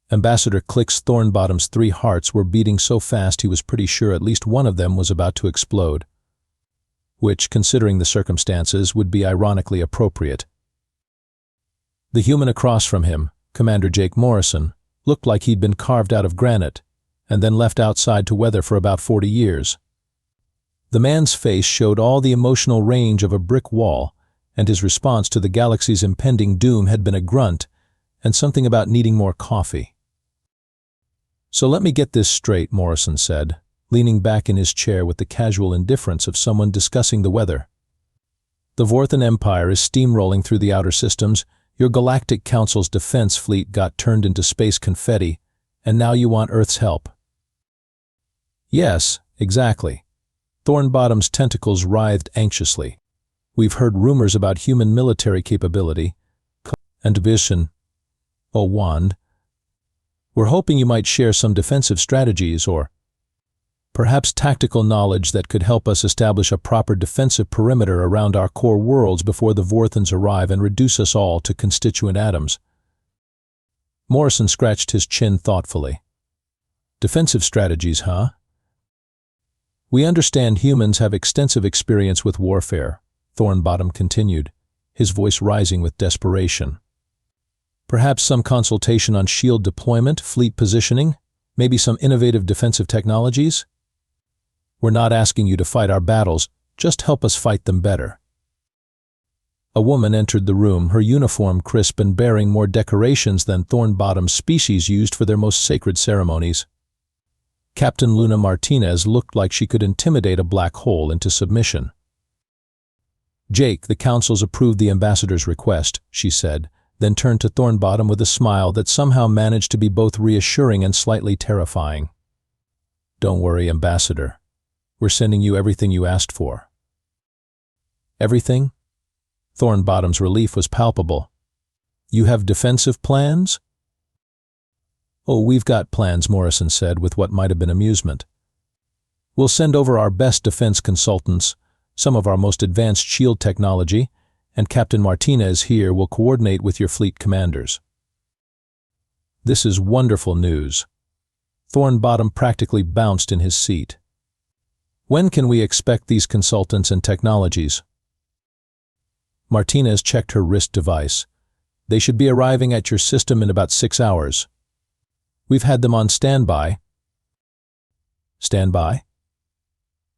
Ambassador Click's Thornbottom's 3 hearts were beating so fast he was pretty sure at least one of them was about to explode, which, considering the circumstances, would be ironically appropriate. The human across from him, Commander Jake Morrison, looked like he'd been carved out of granite and then left outside to weather for about 40 years. The man's face showed all the emotional range of a brick wall, and his response to the galaxy's impending doom had been a grunt and something about needing more coffee. "So let me get this straight," Morrison said, leaning back in his chair with the casual indifference of someone discussing the weather. "The Vorthan Empire is steamrolling through the outer systems, your Galactic Council's defense fleet got turned into space confetti, and now you want Earth's help." "Yes, exactly." Thornbottom's tentacles writhed anxiously. "We've heard rumors about human military capability and vision. Oh, Wand. We're hoping you might share some defensive strategies or perhaps tactical knowledge that could help us establish a proper defensive perimeter around our core worlds before the Vorthans arrive and reduce us all to constituent atoms." Morrison scratched his chin thoughtfully. "Defensive strategies, huh? We understand humans have extensive experience with warfare," Thornbottom continued, his voice rising with desperation. "Perhaps some consultation on shield deployment, fleet positioning, maybe some innovative defensive technologies? We're not asking you to fight our battles, just help us fight them better." A woman entered the room, her uniform crisp and bearing more decorations than Thornbottom's species used for their most sacred ceremonies. Captain Luna Martinez looked like she could intimidate a black hole into submission. "Jake, the Council's approved the ambassador's request," she said, then turned to Thornbottom with a smile that somehow managed to be both reassuring and slightly terrifying. "Don't worry, Ambassador. We're sending you everything you asked for." "Everything?" Thornbottom's relief was palpable. "You have defensive plans?" "Oh, we've got plans," Morrison said with what might have been amusement. "We'll send over our best defense consultants, some of our most advanced shield technology, and Captain Martinez here will coordinate with your fleet commanders." "This is wonderful news." Thornbottom practically bounced in his seat. "When can we expect these consultants and technologies?" Martinez checked her wrist device. "They should be arriving at your system in about 6 hours. We've had them on standby." "Standby?"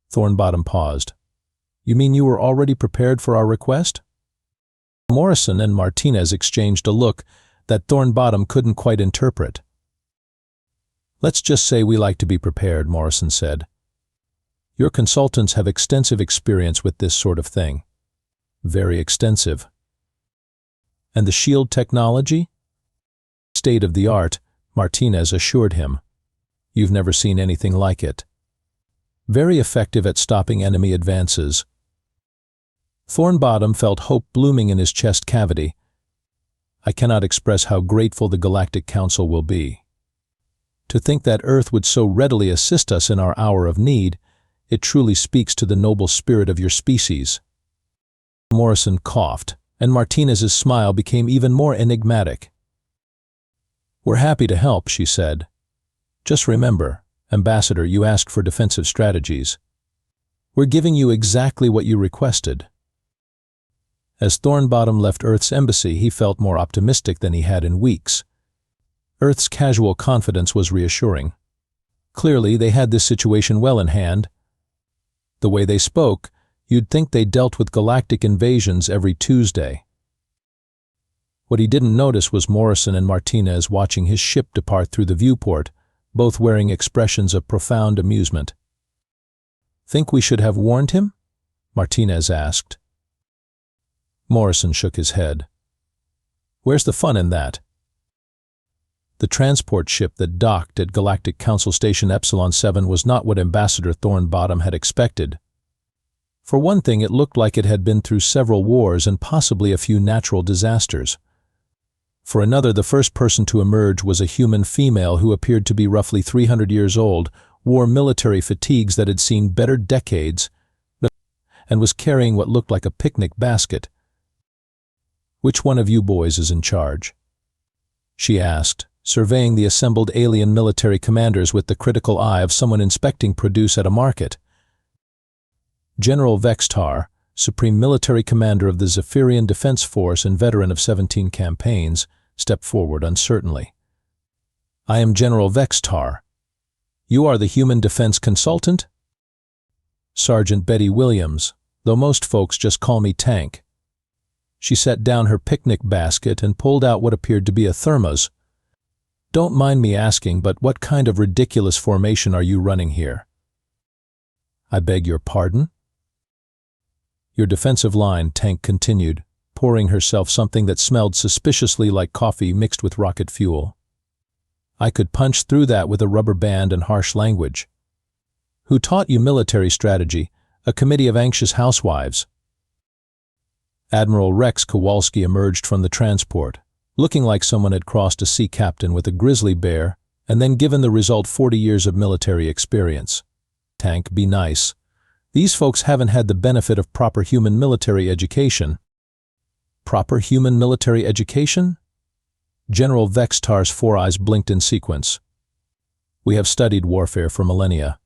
Thornbottom paused. "You mean you were already prepared for our request?" Morrison and Martinez exchanged a look that Thornbottom couldn't quite interpret. "Let's just say we like to be prepared," Morrison said. "Your consultants have extensive experience with this sort of thing." "Very extensive." "And the shield technology?" "State of the art," Martinez assured him. "You've never seen anything like it. Very effective at stopping enemy advances." Thornbottom felt hope blooming in his chest cavity. "I cannot express how grateful the Galactic Council will be. To think that Earth would so readily assist us in our hour of need, it truly speaks to the noble spirit of your species." Morrison coughed, and Martinez's smile became even more enigmatic. "We're happy to help," she said. "Just remember, Ambassador, you asked for defensive strategies. We're giving you exactly what you requested." As Thornbottom left Earth's embassy, he felt more optimistic than he had in weeks. Earth's casual confidence was reassuring. Clearly, they had this situation well in hand. The way they spoke, you'd think they dealt with galactic invasions every Tuesday. What he didn't notice was Morrison and Martinez watching his ship depart through the viewport, both wearing expressions of profound amusement. "Think we should have warned him?" Martinez asked. Morrison shook his head. "Where's the fun in that?" The transport ship that docked at Galactic Council Station Epsilon 7 was not what Ambassador Thornbottom had expected. For one thing, it looked like it had been through several wars and possibly a few natural disasters. For another, the first person to emerge was a human female who appeared to be roughly 300 years old, wore military fatigues that had seen better decades, and was carrying what looked like a picnic basket. "Which one of you boys is in charge?" she asked, surveying the assembled alien military commanders with the critical eye of someone inspecting produce at a market. General Vextar, Supreme Military Commander of the Zephyrian Defense Force and veteran of 17 campaigns, stepped forward uncertainly. "I am General Vextar. You are the Human Defense Consultant?" "Sergeant Betty Williams, though most folks just call me Tank." She set down her picnic basket and pulled out what appeared to be a thermos. "Don't mind me asking, but what kind of ridiculous formation are you running here?" "I beg your pardon?" "Your defensive line," Tank continued, pouring herself something that smelled suspiciously like coffee mixed with rocket fuel. "I could punch through that with a rubber band and harsh language." "Who taught you military strategy? A committee of anxious housewives." Admiral Rex Kowalski emerged from the transport, looking like someone had crossed a sea captain with a grizzly bear and then given the result 40 years of military experience. "Tank, be nice. These folks haven't had the benefit of proper human military education." "Proper human military education?" General Vextar's four eyes blinked in sequence. "We have studied warfare for millennia."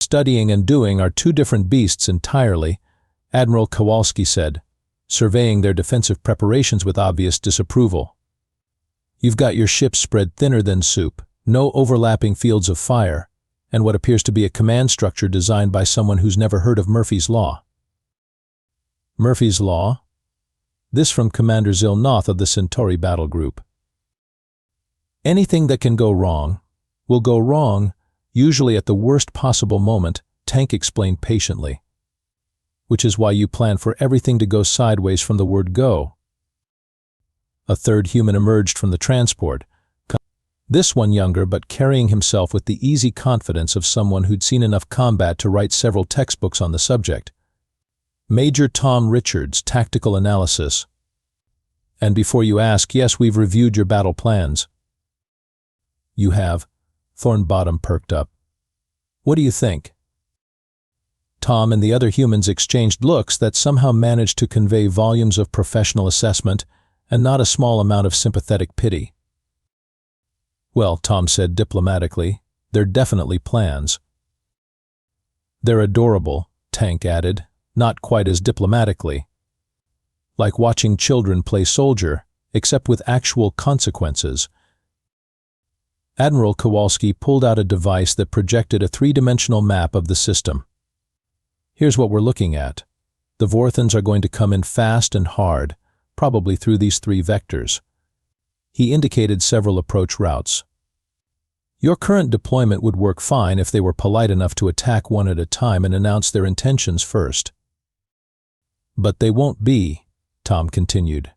"Studying and doing are two different beasts entirely," Admiral Kowalski said, surveying their defensive preparations with obvious disapproval. "You've got your ship spread thinner than soup, no overlapping fields of fire, and what appears to be a command structure designed by someone who's never heard of Murphy's Law." "Murphy's Law?" This from Commander Zilnoth of the Centauri Battle Group. "Anything that can go wrong will go wrong, usually at the worst possible moment," Tank explained patiently. "Which is why you plan for everything to go sideways from the word go." A third human emerged from the transport, this one younger but carrying himself with the easy confidence of someone who'd seen enough combat to write several textbooks on the subject. "Major Tom Richards, Tactical Analysis. And before you ask, yes, we've reviewed your battle plans." "You have?" Thornbottom perked up. "What do you think?" Tom and the other humans exchanged looks that somehow managed to convey volumes of professional assessment and not a small amount of sympathetic pity. "Well," Tom said diplomatically, "they're definitely plans." "They're adorable," Tank added, not quite as diplomatically. "Like watching children play soldier, except with actual consequences." Admiral Kowalski pulled out a device that projected a three-dimensional map of the system. "Here's what we're looking at. The Vorthons are going to come in fast and hard, probably through these three vectors." He indicated several approach routes. "Your current deployment would work fine if they were polite enough to attack one at a time and announce their intentions first." "But they won't be," Tom continued.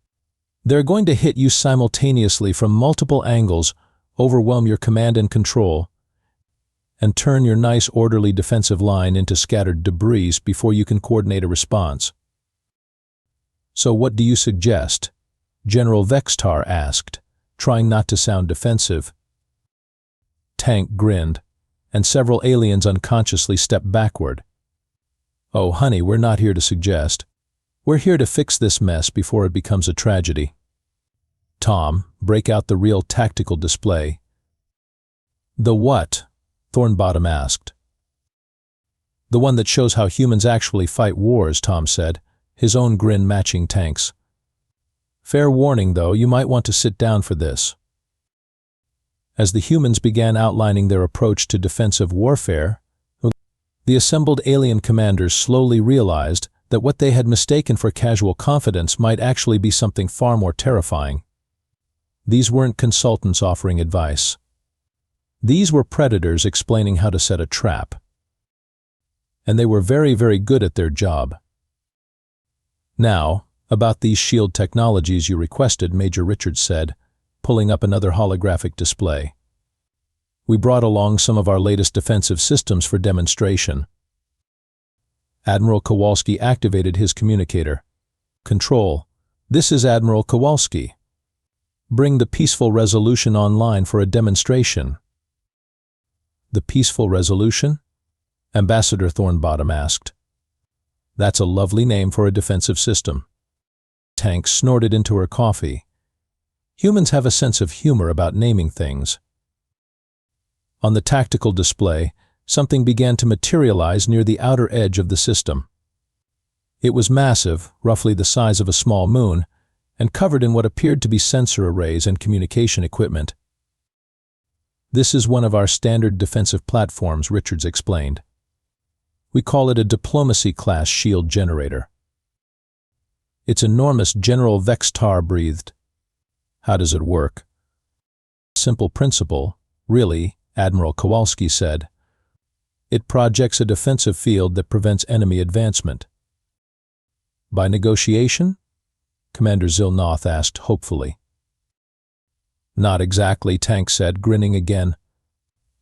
"They're going to hit you simultaneously from multiple angles, overwhelm your command and control, and turn your nice orderly defensive line into scattered debris before you can coordinate a response." "So what do you suggest?" General Vextar asked, trying not to sound defensive. Tank grinned, and several aliens unconsciously stepped backward. "Oh, honey, we're not here to suggest. We're here to fix this mess before it becomes a tragedy." "Tom, break out the real tactical display." "The what?" Thornbottom asked. "The one that shows how humans actually fight wars," Tom said, his own grin matching Tank's. "Fair warning, though, you might want to sit down for this." As the humans began outlining their approach to defensive warfare, the assembled alien commanders slowly realized that what they had mistaken for casual confidence might actually be something far more terrifying. These weren't consultants offering advice. These were predators explaining how to set a trap. And they were very, very good at their job. "Now, about these shield technologies you requested," Major Richards said, pulling up another holographic display. "We brought along some of our latest defensive systems for demonstration." Admiral Kowalski activated his communicator. "Control, this is Admiral Kowalski. Bring the Peaceful Resolution online for a demonstration." "The Peaceful Resolution?" Ambassador Thornbottom asked. "That's a lovely name for a defensive system." Tank snorted into her coffee. Humans have a sense of humor about naming things. On the tactical display, something began to materialize near the outer edge of the system. It was massive, roughly the size of a small moon, and covered in what appeared to be sensor arrays and communication equipment. "This is one of our standard defensive platforms," Richards explained. "We call it a diplomacy-class shield generator." "It's enormous," General Vextar breathed. "How does it work?" "Simple principle, really," Admiral Kowalski said. "It projects a defensive field that prevents enemy advancement." "By negotiation?" Commander Zilnoth asked hopefully. "Not exactly," Tank said, grinning again.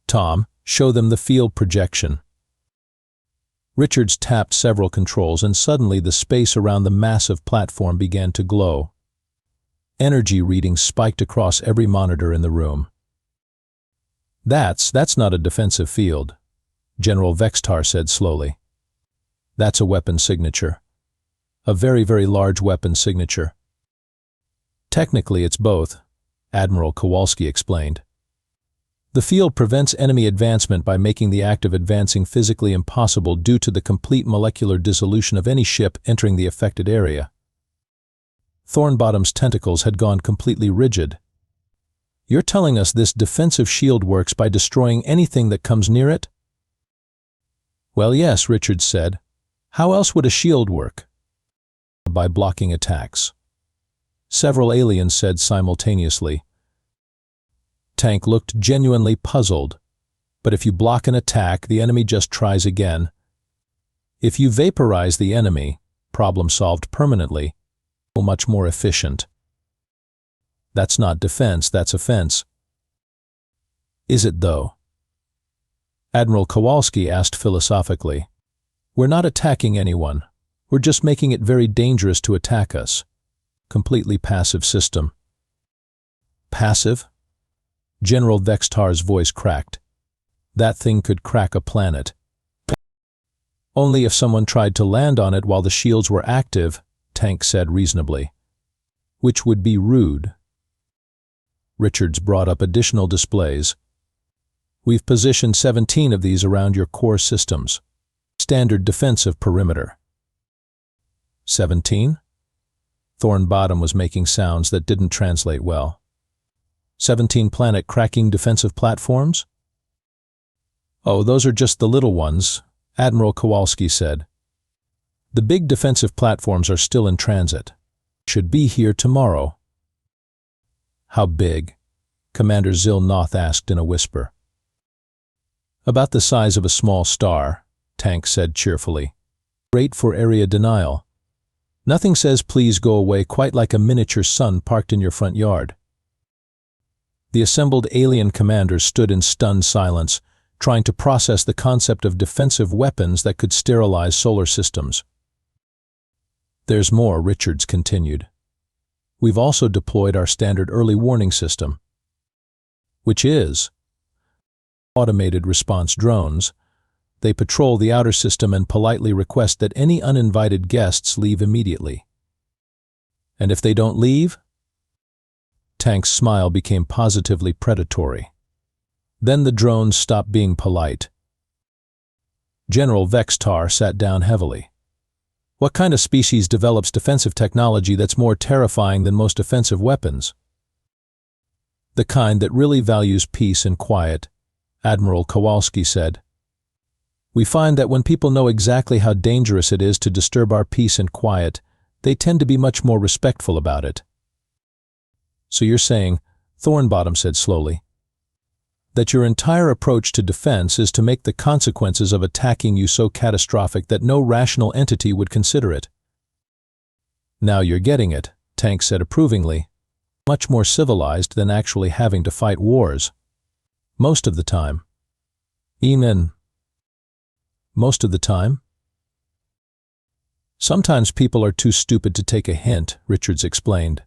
"Tom, show them the field projection." Richards tapped several controls, and suddenly the space around the massive platform began to glow. Energy readings spiked across every monitor in the room. That's not a defensive field," General Vextar said slowly. "That's a weapon signature. A very, very large weapon signature." "Technically, it's both," Admiral Kowalski explained. "The field prevents enemy advancement by making the act of advancing physically impossible due to the complete molecular dissolution of any ship entering the affected area." Thornbottom's tentacles had gone completely rigid. "You're telling us this defensive shield works by destroying anything that comes near it?" "Well, yes," Richards said. "How else would a shield work?" "By blocking attacks," several aliens said simultaneously. Tank looked genuinely puzzled. "But if you block an attack, the enemy just tries again. If you vaporize the enemy, problem solved permanently, much more efficient." "That's not defense, that's offense." "Is it though?" Admiral Kowalski asked philosophically. "We're not attacking anyone. We're just making it very dangerous to attack us. Completely passive system." "Passive?" General Vextar's voice cracked. "That thing could crack a planet." "Only if someone tried to land on it while the shields were active," Tank said reasonably. "Which would be rude." Richards brought up additional displays. "We've positioned 17 of these around your core systems. Standard defensive perimeter." 17? Thornbottom was making sounds that didn't translate well. 17 planet-cracking defensive platforms? "Oh, those are just the little ones," Admiral Kowalski said. "The big defensive platforms are still in transit. Should be here tomorrow." "How big?" Commander Zilnoth asked in a whisper. "About the size of a small star," Tank said cheerfully. "Great for area denial. Nothing says please go away quite like a miniature sun parked in your front yard." The assembled alien commanders stood in stunned silence, trying to process the concept of defensive weapons that could sterilize solar systems. "There's more," Richards continued. "We've also deployed our standard early warning system." "Which is?" "Automated response drones. They patrol the outer system and politely request that any uninvited guests leave immediately." "And if they don't leave?" Tank's smile became positively predatory. "Then the drones stop being polite." General Vextar sat down heavily. "What kind of species develops defensive technology that's more terrifying than most offensive weapons?" "The kind that really values peace and quiet," Admiral Kowalski said. "We find that when people know exactly how dangerous it is to disturb our peace and quiet, they tend to be much more respectful about it." "So you're saying," Thornbottom said slowly, "that your entire approach to defense is to make the consequences of attacking you so catastrophic that no rational entity would consider it." "Now you're getting it," Tank said approvingly. "Much more civilized than actually having to fight wars. Most of the time." "Even most of the time?" "Sometimes people are too stupid to take a hint," Richards explained.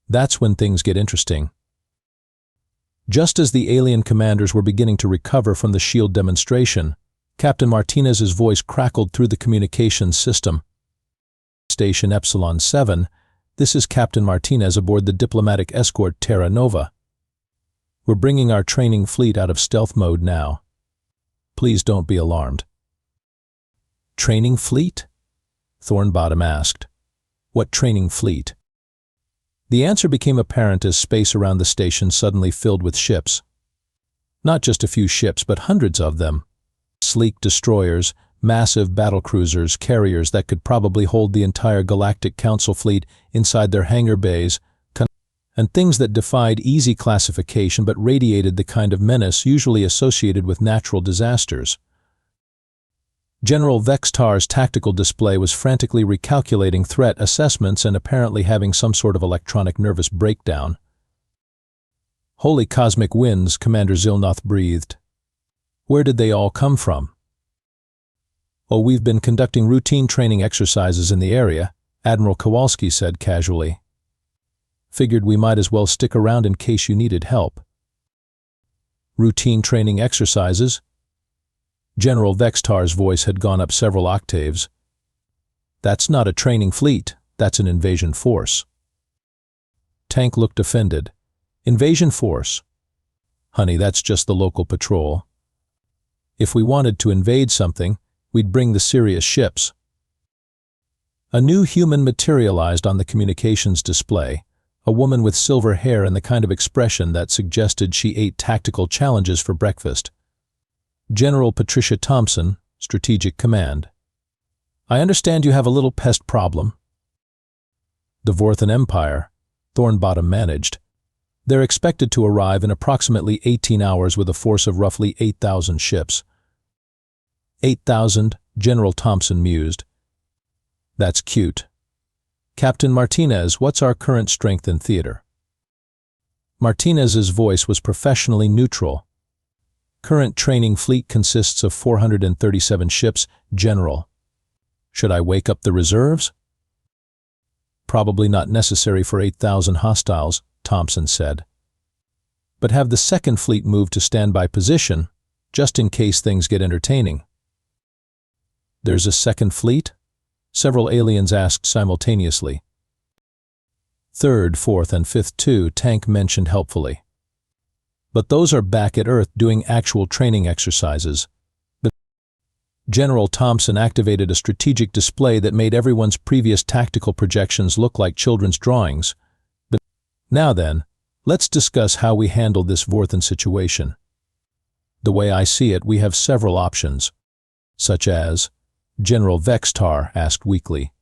"That's when things get interesting." Just as the alien commanders were beginning to recover from the shield demonstration, Captain Martinez's voice crackled through the communications system. "Station Epsilon 7, This is Captain Martinez aboard the diplomatic escort Terra Nova. We're bringing our training fleet out of stealth mode now. Please don't be alarmed." "Training fleet?" Thornbottom asked. "What training fleet?" The answer became apparent as space around the station suddenly filled with ships. Not just a few ships, but hundreds of them. Sleek destroyers, massive battlecruisers, carriers that could probably hold the entire Galactic Council fleet inside their hangar bays, and things that defied easy classification but radiated the kind of menace usually associated with natural disasters. General Vextar's tactical display was frantically recalculating threat assessments and apparently having some sort of electronic nervous breakdown. "Holy cosmic winds," Commander Zilnoth breathed. "Where did they all come from?" "Oh, we've been conducting routine training exercises in the area," Admiral Kowalski said casually. "Figured we might as well stick around in case you needed help." "Routine training exercises?" General Vextar's voice had gone up several octaves. "That's not a training fleet, that's an invasion force." Tank looked offended. "Invasion force? Honey, that's just the local patrol. If we wanted to invade something, we'd bring the serious ships." A new human materialized on the communications display, a woman with silver hair and the kind of expression that suggested she ate tactical challenges for breakfast. General Patricia Thompson, Strategic Command. "I understand you have a little pest problem." "The Vorthan Empire," Thornbottom managed. "They're expected to arrive in approximately 18 hours with a force of roughly 8,000 ships." 8,000, General Thompson mused. "That's cute. Captain Martinez, what's our current strength in theater?" Martinez's voice was professionally neutral. "Current training fleet consists of 437 ships, General. Should I wake up the reserves?" "Probably not necessary for 8,000 hostiles," Thompson said. "But have the second fleet move to standby position, just in case things get entertaining." "There's a second fleet?" Several aliens asked simultaneously. "Third, fourth, and fifth too," Tank mentioned helpfully. "But those are back at Earth doing actual training exercises." General Thompson activated a strategic display that made everyone's previous tactical projections look like children's drawings. "Now then, let's discuss how we handle this Vorthan situation. The way I see it, we have several options." "Such as?" General Vextar asked weakly.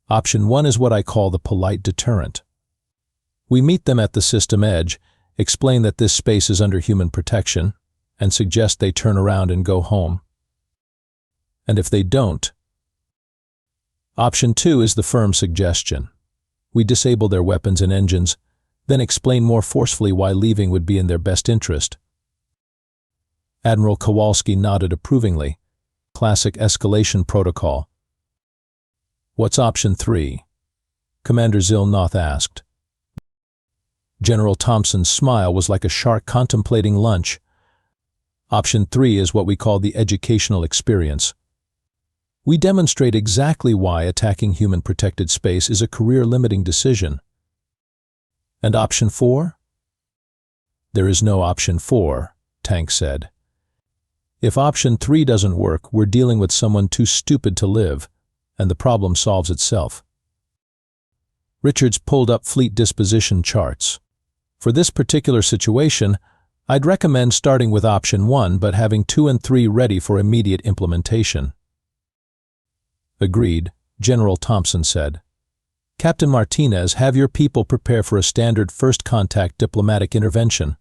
"Option 1 is what I call the polite deterrent. We meet them at the system edge, explain that this space is under human protection, and suggest they turn around and go home. And if they don't, Option 2 is the firm suggestion. We disable their weapons and engines, then explain more forcefully why leaving would be in their best interest." Admiral Kowalski nodded approvingly. Classic escalation protocol. "What's Option 3? Commander Zilnoth asked. General Thompson's smile was like a shark contemplating lunch. "Option 3 is what we call the educational experience. We demonstrate exactly why attacking human-protected space is a career-limiting decision." "And Option 4? "There is no Option 4, Tank said. "If Option 3 doesn't work, we're dealing with someone too stupid to live, and the problem solves itself." Richards pulled up fleet disposition charts. "For this particular situation, I'd recommend starting with Option 1 but having 2 and 3 ready for immediate implementation." "Agreed," General Thompson said. "Captain Martinez, have your people prepare for a standard first contact diplomatic intervention."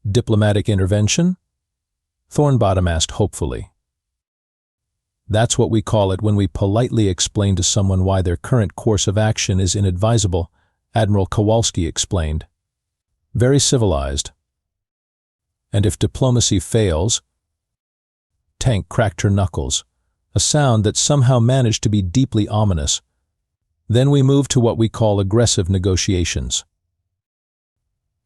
"Diplomatic intervention?" Thornbottom asked hopefully. "That's what we call it when we politely explain to someone why their current course of action is inadvisable," Admiral Kowalski explained. "Very civilized." "And if diplomacy fails?" Tank cracked her knuckles, a sound that somehow managed to be deeply ominous. "Then we move to what we call aggressive negotiations."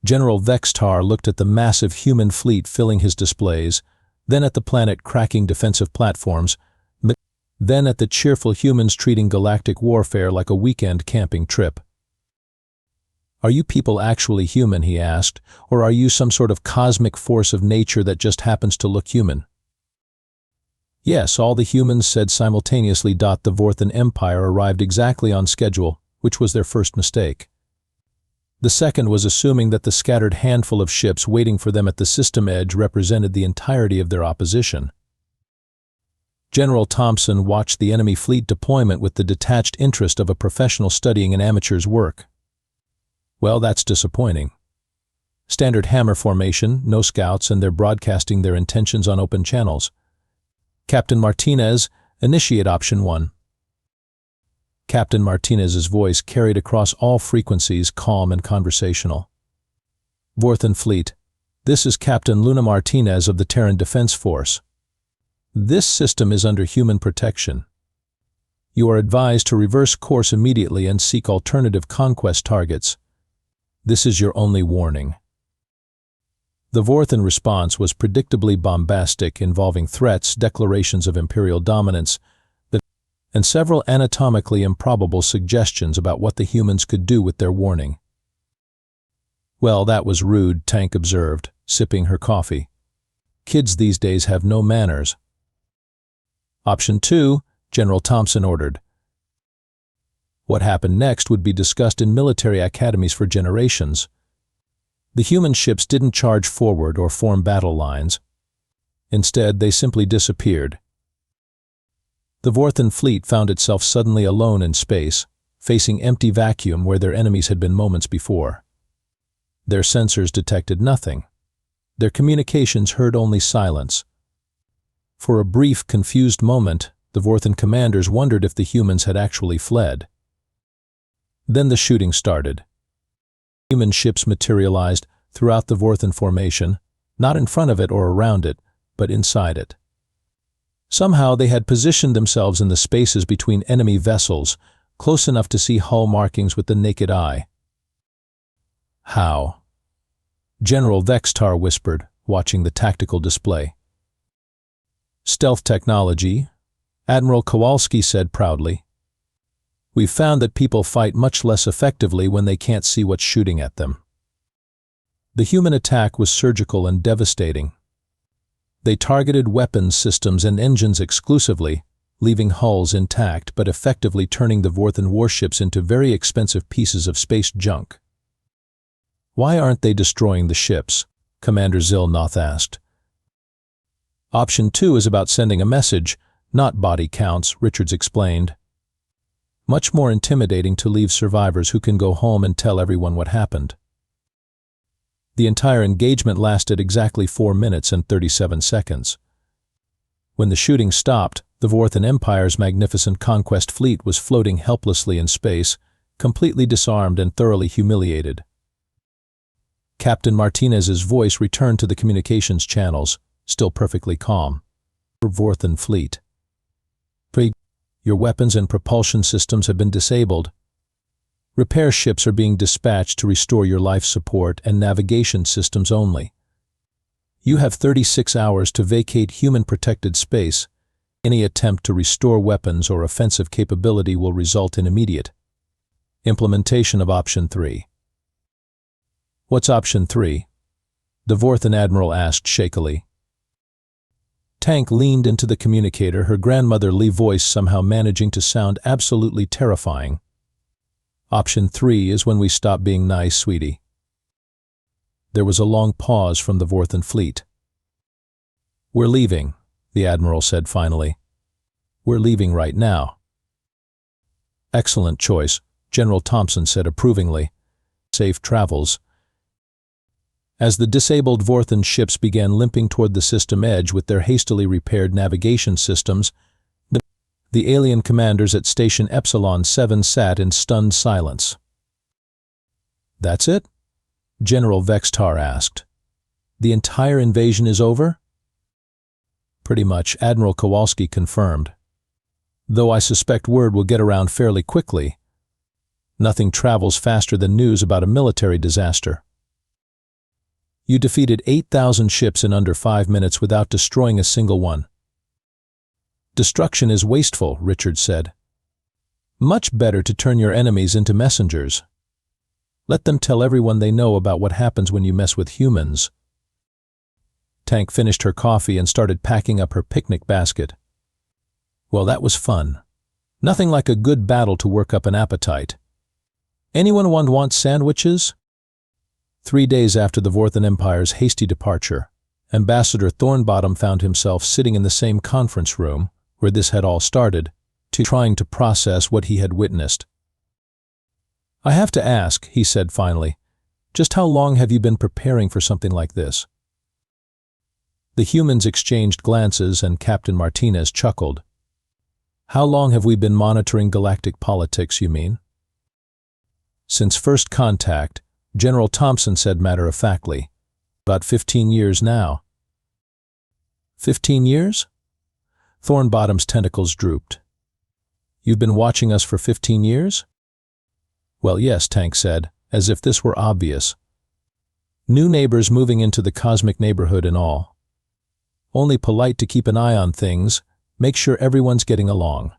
General Vextar looked at the massive human fleet filling his displays, then at the planet cracking defensive platforms. then at the cheerful humans treating galactic warfare like a weekend camping trip. "Are you people actually human?" he asked, "or are you some sort of cosmic force of nature that just happens to look human?" "Yes, all the humans," said simultaneously. The Vorthan Empire arrived exactly on schedule, which was their first mistake. The second was assuming that the scattered handful of ships waiting for them at the system edge represented the entirety of their opposition. General Thompson watched the enemy fleet deployment with the detached interest of a professional studying an amateur's work. "Well, that's disappointing. Standard hammer formation, no scouts, and they're broadcasting their intentions on open channels. Captain Martinez, initiate option 1. Captain Martinez's voice carried across all frequencies, calm and conversational. "Vorthan Fleet, this is Captain Luna Martinez of the Terran Defense Force. This system is under human protection. You are advised to reverse course immediately and seek alternative conquest targets. This is your only warning." The Vorthan response was predictably bombastic, involving threats, declarations of imperial dominance, and several anatomically improbable suggestions about what the humans could do with their warning. "Well, that was rude," Tank observed, sipping her coffee. "Kids these days have no manners." "Option 2, General Thompson ordered. What happened next would be discussed in military academies for generations. The human ships didn't charge forward or form battle lines. Instead, they simply disappeared. The Vorthan fleet found itself suddenly alone in space, facing empty vacuum where their enemies had been moments before. Their sensors detected nothing. Their communications heard only silence. For a brief, confused moment, the Vorthan commanders wondered if the humans had actually fled. Then the shooting started. Human ships materialized throughout the Vorthan formation, not in front of it or around it, but inside it. Somehow they had positioned themselves in the spaces between enemy vessels, close enough to see hull markings with the naked eye. "How?" General Vextar whispered, watching the tactical display. "Stealth technology," Admiral Kowalski said proudly. "We've found that people fight much less effectively when they can't see what's shooting at them." The human attack was surgical and devastating. They targeted weapons systems and engines exclusively, leaving hulls intact but effectively turning the Vorthan warships into very expensive pieces of space junk. "Why aren't they destroying the ships?" Commander Zilnoth asked. "Option 2 is about sending a message, not body counts," Richards explained. "Much more intimidating to leave survivors who can go home and tell everyone what happened." The entire engagement lasted exactly 4 minutes and 37 seconds. When the shooting stopped, the Vorthan Empire's magnificent conquest fleet was floating helplessly in space, completely disarmed and thoroughly humiliated. Captain Martinez's voice returned to the communications channels, still perfectly calm. "Vorthan Fleet. Your weapons and propulsion systems have been disabled. Repair ships are being dispatched to restore your life support and navigation systems only. You have 36 hours to vacate human-protected space. Any attempt to restore weapons or offensive capability will result in immediate implementation of Option 3. "What's Option 3? The Vorthan Admiral asked shakily. Tank leaned into the communicator, her grandmotherly voice somehow managing to sound absolutely terrifying. "Option 3 is when we stop being nice, sweetie." There was a long pause from the Vorthan fleet. "We're leaving," the Admiral said finally. "We're leaving right now." "Excellent choice," General Thompson said approvingly. "Safe travels." As the disabled Vorthan ships began limping toward the system edge with their hastily repaired navigation systems, the alien commanders at Station Epsilon 7 sat in stunned silence. "That's it?" General Vextar asked. "The entire invasion is over?" "Pretty much," Admiral Kowalski confirmed. "Though I suspect word will get around fairly quickly. Nothing travels faster than news about a military disaster. You defeated 8,000 ships in under 5 minutes without destroying a single one." Destruction is wasteful, Richard said. Much better to turn your enemies into messengers. Let them tell everyone they know about what happens when you mess with humans. Tank finished her coffee and started packing up her picnic basket. Well, that was fun. Nothing like a good battle to work up an appetite. Anyone want sandwiches? 3 days after the Vorthan Empire's hasty departure, Ambassador Thornbottom found himself sitting in the same conference room where this had all started, trying to process what he had witnessed. I have to ask, he said finally, just how long have you been preparing for something like this? The humans exchanged glances and Captain Martinez chuckled. How long have we been monitoring galactic politics, you mean? Since first contact, General Thompson said matter-of-factly. About 15 years now. 15 years? Thornbottom's tentacles drooped. You've been watching us for 15 years? Well, yes, Tank said, as if this were obvious. New neighbors moving into the cosmic neighborhood and all. Only polite to keep an eye on things, make sure everyone's getting along.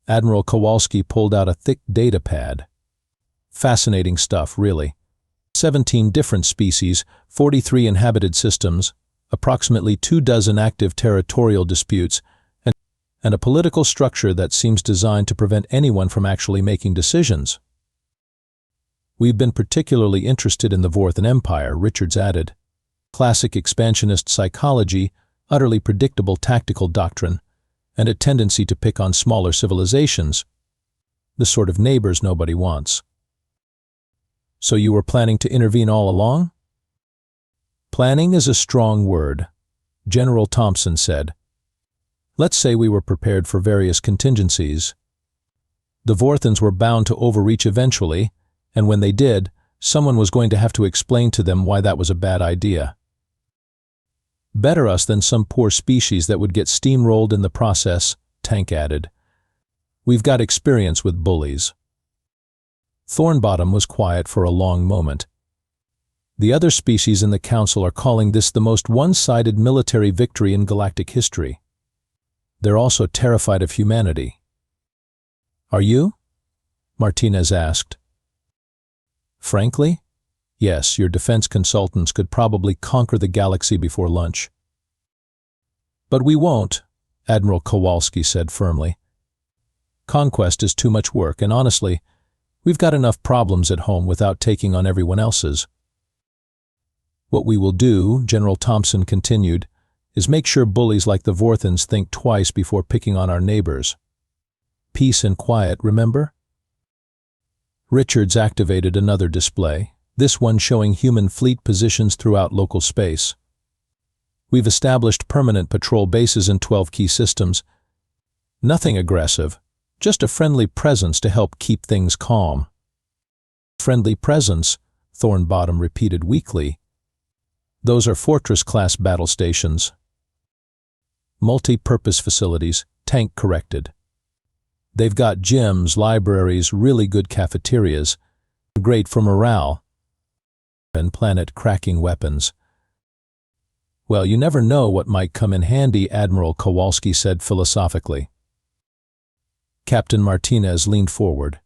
Admiral Kowalski pulled out a thick data pad. Fascinating stuff, really. 17 different species, 43 inhabited systems, approximately 24 active territorial disputes, and a political structure that seems designed to prevent anyone from actually making decisions. We've been particularly interested in the Vorthan Empire, Richards added. Classic expansionist psychology, utterly predictable tactical doctrine, and a tendency to pick on smaller civilizations. The sort of neighbors nobody wants. So you were planning to intervene all along? Planning is a strong word, General Thompson said. Let's say we were prepared for various contingencies. The Vorthans were bound to overreach eventually, and when they did, someone was going to have to explain to them why that was a bad idea. Better us than some poor species that would get steamrolled in the process, Tank added. We've got experience with bullies. Thornbottom was quiet for a long moment. The other species in the Council are calling this the most one-sided military victory in galactic history. They're also terrified of humanity. Are you? Martinez asked. Frankly? Yes, your defense consultants could probably conquer the galaxy before lunch. But we won't, Admiral Kowalski said firmly. Conquest is too much work, and honestly, we've got enough problems at home without taking on everyone else's. What we will do, General Thompson continued, is make sure bullies like the Vorthans think twice before picking on our neighbors. Peace and quiet, remember? Richards activated another display, this one showing human fleet positions throughout local space. We've established permanent patrol bases in 12 key systems. Nothing aggressive, just a friendly presence to help keep things calm. Friendly presence, Thornbottom repeated weakly. Those are Fortress-class battle stations. Multi-purpose facilities, Tank corrected. They've got gyms, libraries, really good cafeterias, great for morale, and planet-cracking weapons. Well, you never know what might come in handy, Admiral Kowalski said philosophically. Captain Martinez leaned forward.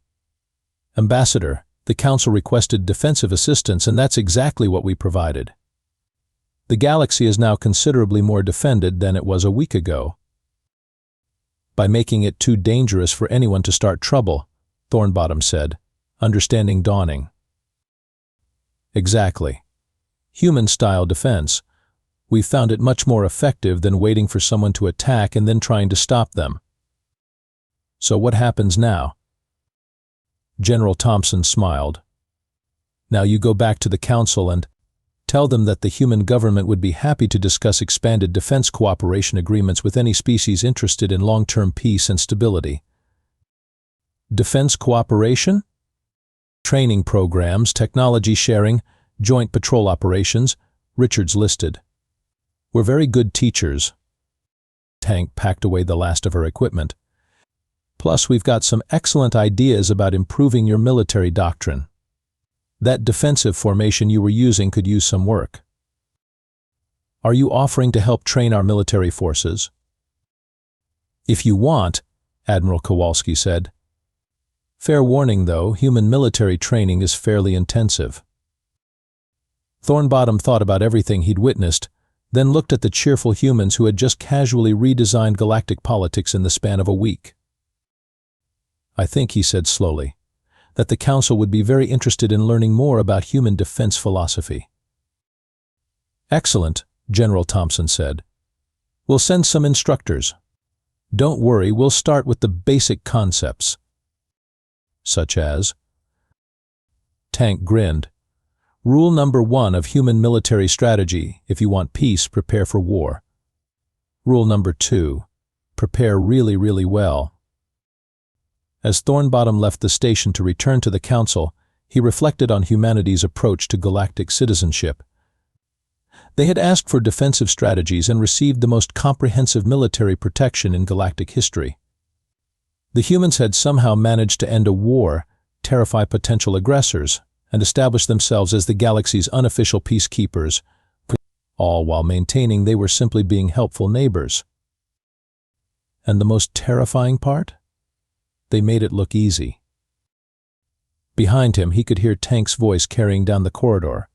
Ambassador, the Council requested defensive assistance, and that's exactly what we provided. The galaxy is now considerably more defended than it was a week ago. By making it too dangerous for anyone to start trouble, Thornbottom said, understanding dawning. Exactly. Human-style defense. We found it much more effective than waiting for someone to attack and then trying to stop them. So what happens now? General Thompson smiled. Now you go back to the Council and tell them that the human government would be happy to discuss expanded defense cooperation agreements with any species interested in long-term peace and stability. Defense cooperation? Training programs, technology sharing, joint patrol operations, Richards listed. We're very good teachers. Tank packed away the last of her equipment. Plus, we've got some excellent ideas about improving your military doctrine. That defensive formation you were using could use some work. Are you offering to help train our military forces? If you want, Admiral Kowalski said. Fair warning, though, human military training is fairly intensive. Thornbottom thought about everything he'd witnessed, then looked at the cheerful humans who had just casually redesigned galactic politics in the span of a week. I think, he said slowly, that the Council would be very interested in learning more about human defense philosophy. Excellent, General Thompson said. We'll send some instructors. Don't worry, we'll start with the basic concepts. Such as? Tank grinned. Rule number 1 of human military strategy: if you want peace, prepare for war. Rule number 2: prepare really, really well. As Thornbottom left the station to return to the Council, he reflected on humanity's approach to galactic citizenship. They had asked for defensive strategies and received the most comprehensive military protection in galactic history. The humans had somehow managed to end a war, terrify potential aggressors, and establish themselves as the galaxy's unofficial peacekeepers, all while maintaining they were simply being helpful neighbors. And the most terrifying part? They made it look easy. Behind him, he could hear Tank's voice carrying down the corridor.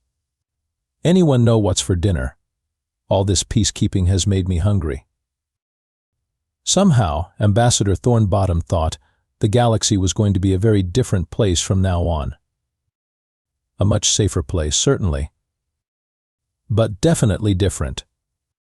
Anyone know what's for dinner? All this peacekeeping has made me hungry. Somehow, Ambassador Thornbottom thought, the galaxy was going to be a very different place from now on. A much safer place, certainly. But definitely different.